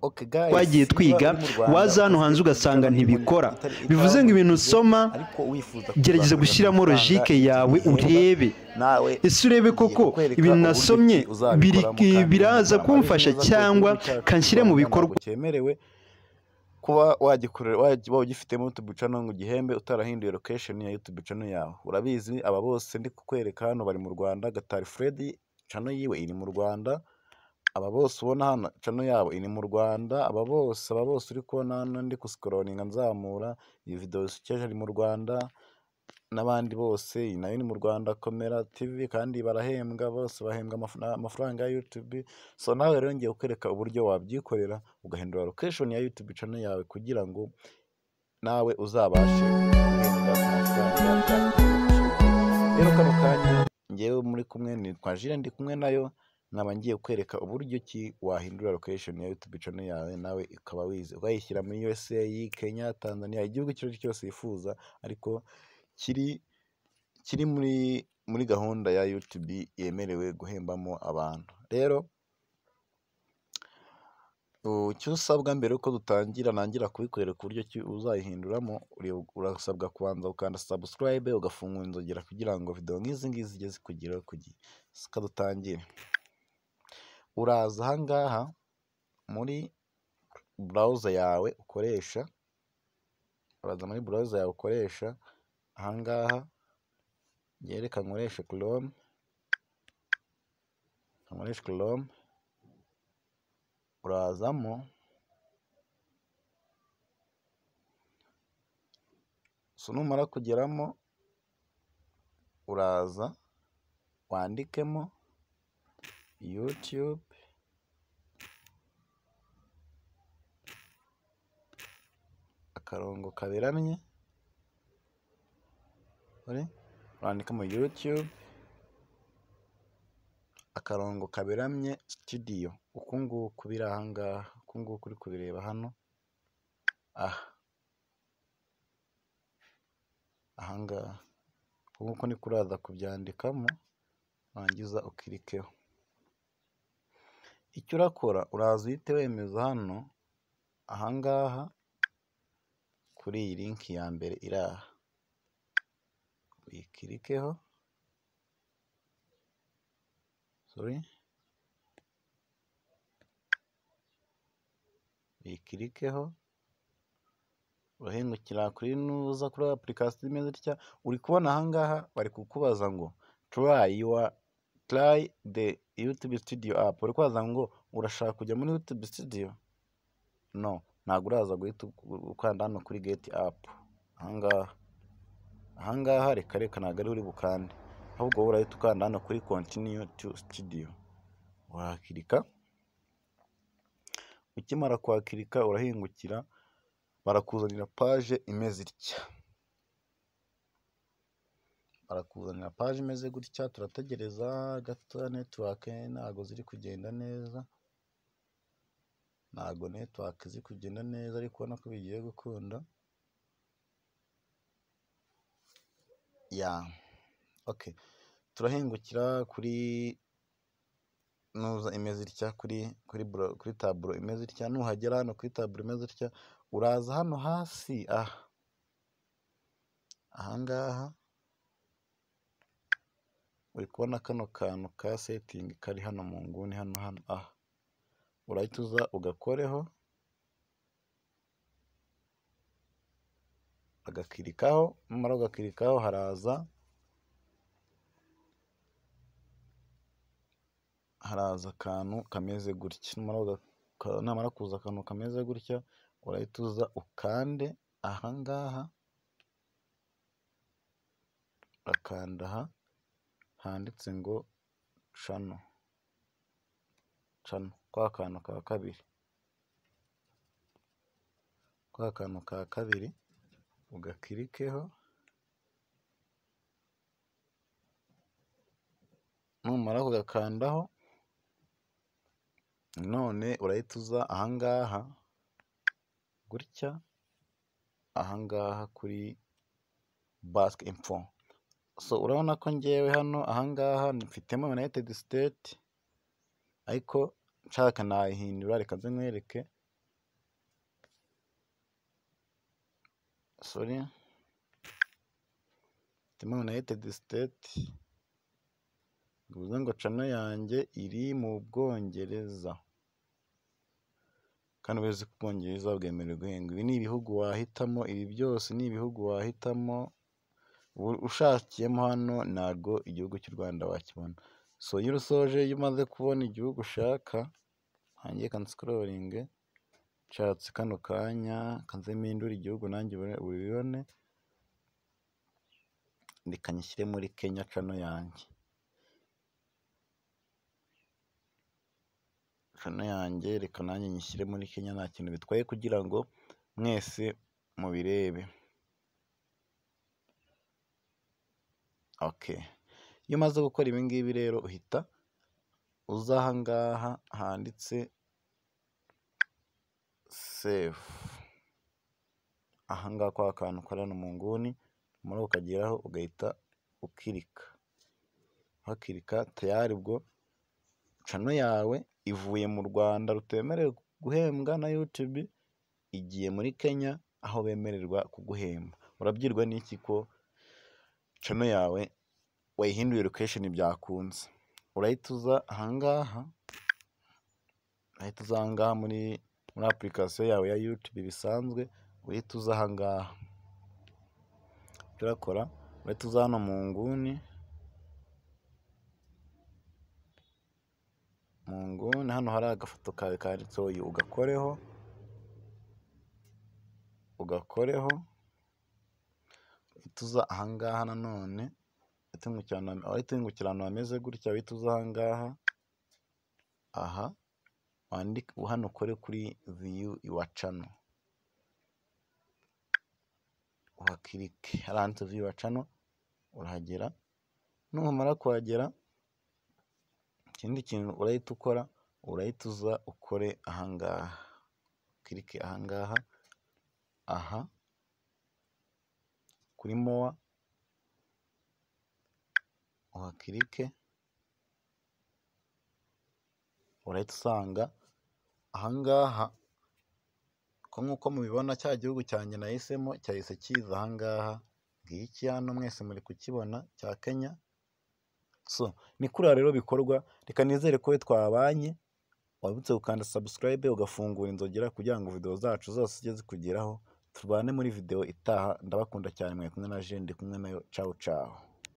Okay guys, twagiye twiga waza hano hanze ugasanga ntibikora, bivuze ngo ibintu usoma gerageza gushyiramo logique yawe urebe, ese urebe koko ibintu nasomye biraza kumfasha cyangwa kanshyire mu bikorwa. cyemerewe kuba wagikorera waba ugifitemo YouTube channel ngo gihembe utarahinduye location ya YouTube channel yawe. Urabizi aba bose ndi kukwereka hano bari mu Rwanda. Gatari Fred channel yiwe iri mu Rwanda, aba bose ubona hano channel yabo iri mu Rwanda, aba bose uri kubona hano ndi kuscrollinga nzamura iyi video zikeje ari mu Rwanda, n'abandi bose nayo ni mu Rwanda. Komera TV kandi barahembwa, bose bahembwa amafaranga ya YouTube. So nawe rero ngiye kukwereka uburyo wabyikorera ugahindura location ya YouTube channel yawe kugira ngo nawe uzabashe guhembwa amafaranga. Rero kano kanya ngewe muri kumwe ni twajire ndi kumwe nayo, nkaba ngiye kukwereka uburyo ki wahindura location ya YouTube channel yawe nawe ikaba wize ukayishyira muri USA, Kenya, Tanzania, igihugu cyose yifuza, ariko kiri muri gahunda ya YouTube yemerewe guhembamo abantu. Rero icyo usabwa mbere uko nangira kubikorera ku buryo ki uzayihinduramo, urasabwa kubanza ukanda subscribe ugafungura inzogera kugira ngo video nk'izi ngizi zijye zikugeraho ku gihe. Sika dutangire. Uraza ahangaha muri browser yawe ukoresha, ahangaha yereka nkoresha Chrome, urazamo numara kugeramo uraza wandikemo YouTube akarongo kaberamye, urandikamo YouTube akarongo kaberamye studio. Uku nguku biri ahangaha, uku nguku uri kubireba hano, ahangaha uku nguku ni kuraza kubyandikamo, wangiza ukirikeho. Icyo urakora uraza uhite wemeza hano ahangaha kuri iyi link ya mbere iraha, uyikirikeho, uyikirikeho, urahingukira kuri nuza kuri application imeze itya. Uri kubona ahangaha bari kukubaza ngo try the YouTube Studio app. Uri kubaza ngo urashaka kujya muri YouTube Studio? No, ntabwo uraza guhita ukanda hano kuri get app. Ahangaha reka ntabwo ari uri bukande, ahubwo urahita ukanda hano kuri continue to studio, wakirika. Ukimara kwakirika urahingukira, barakuzanira page imeze gutya, turategereza gato. Network ntago ziri kugenda neza, ariko ubona ko bigiye gukunda. Okay, turahingukira kuri nuza imeze itya, kuri tableau imeze itya. Nuhagera hano kuri tableau imeze itya, uraza hano hasi ahangaha uri kubona kano kantu ka setting kari hano mu nguni hano, urahita uza ugakoreho, agakirikaho. Numara ugakirikaho haraza akantu kameze gutya. Namara kuza akantu kameze gutya, urahita uza ukande ahangaha, akanda handitse ngo channel, kwa kantu ka kabiri, ugakirikeho. Numara kugakandaho, none urahita uza ahangaha gutya, ahangaha kuri Bask Info. So urabona ko ngewe hano ahangaha mfitemo United States, ariko nshaka nayihindura. Reka nze nkwereke sorry, mfitemo United States, bivuze ngo channel yanjye iri mu Bwongereza, kandi ubizi ko Ubwongereza bwemerewe guhenga. Ibi ni ibihugu wahitamo, ibi byose ni ibihugu wahitamo, ushakiyemo hano ntabwo igihugu cy'u Rwanda wakibona. So iyo urusoje, iyo umaze kubona igihugu ushaka, hangiye kanscrolling, nshatse kano kanya kanze mpindura igihugu nanjye ubibone, reka nyishyire muri Kenya channel yanjye. Channel yanjye reka nanjye nyishyire muri Kenya, nta kintu bitwaye kugira ngo mwese mubirebe. Okay, iyo umaze gukora ibi ngibi rero uhita uza aha ngaha handitse save, aha ngaha kwa kantu karano mu nguni, muri ukageraho ugahita ukirika, hakirika tayari, ubwo channel yawe ivuye mu Rwanda rutemerewe guhembwa na YouTube, igiye muri Kenya aho bemererwa kuguhemba. Urabyirwa n'iki ko channel yawe wayihinduye location byakunze? Urahita uza aha ngaha, muri application yawe ya YouTube bisanzwe, uhita uza aha ngaha, turakora, urahita uza hano mu nguni, hano hari agafoto kawe kanditseho ugakoreho, uhita uza aha ngaha nanone, uhita wungukira ahantu hameze gutya, uhita uza aha ngaha, aha wandike hano, ukore kuri view your channel, uhakirike, handitse view your channel, urahagera. Numara kuhagera, ikindi kintu urahita ukora, urahita uza ukore aha ngaha, ukirike aha ngaha, aha kuri more, uhakirike, urahita usanga aha ngaha ko nk'uko mubibona cya gihugu cyanjye nahisemo cyahise kiza aha ngaha, ngiki hano mwese muri kukibona cya Kenya. So ni kuriya rero bikorwa. Reka nizere ko twabanye, wabutse gukanda subscribe, ugafungura inzogera kugira ngo video zacu zose zijye zikugeraho. Tubane muri video itaha. Ndabakunda cyane, mwe kumwe na Jean, ndi kumwe nayo. Ciao ciao.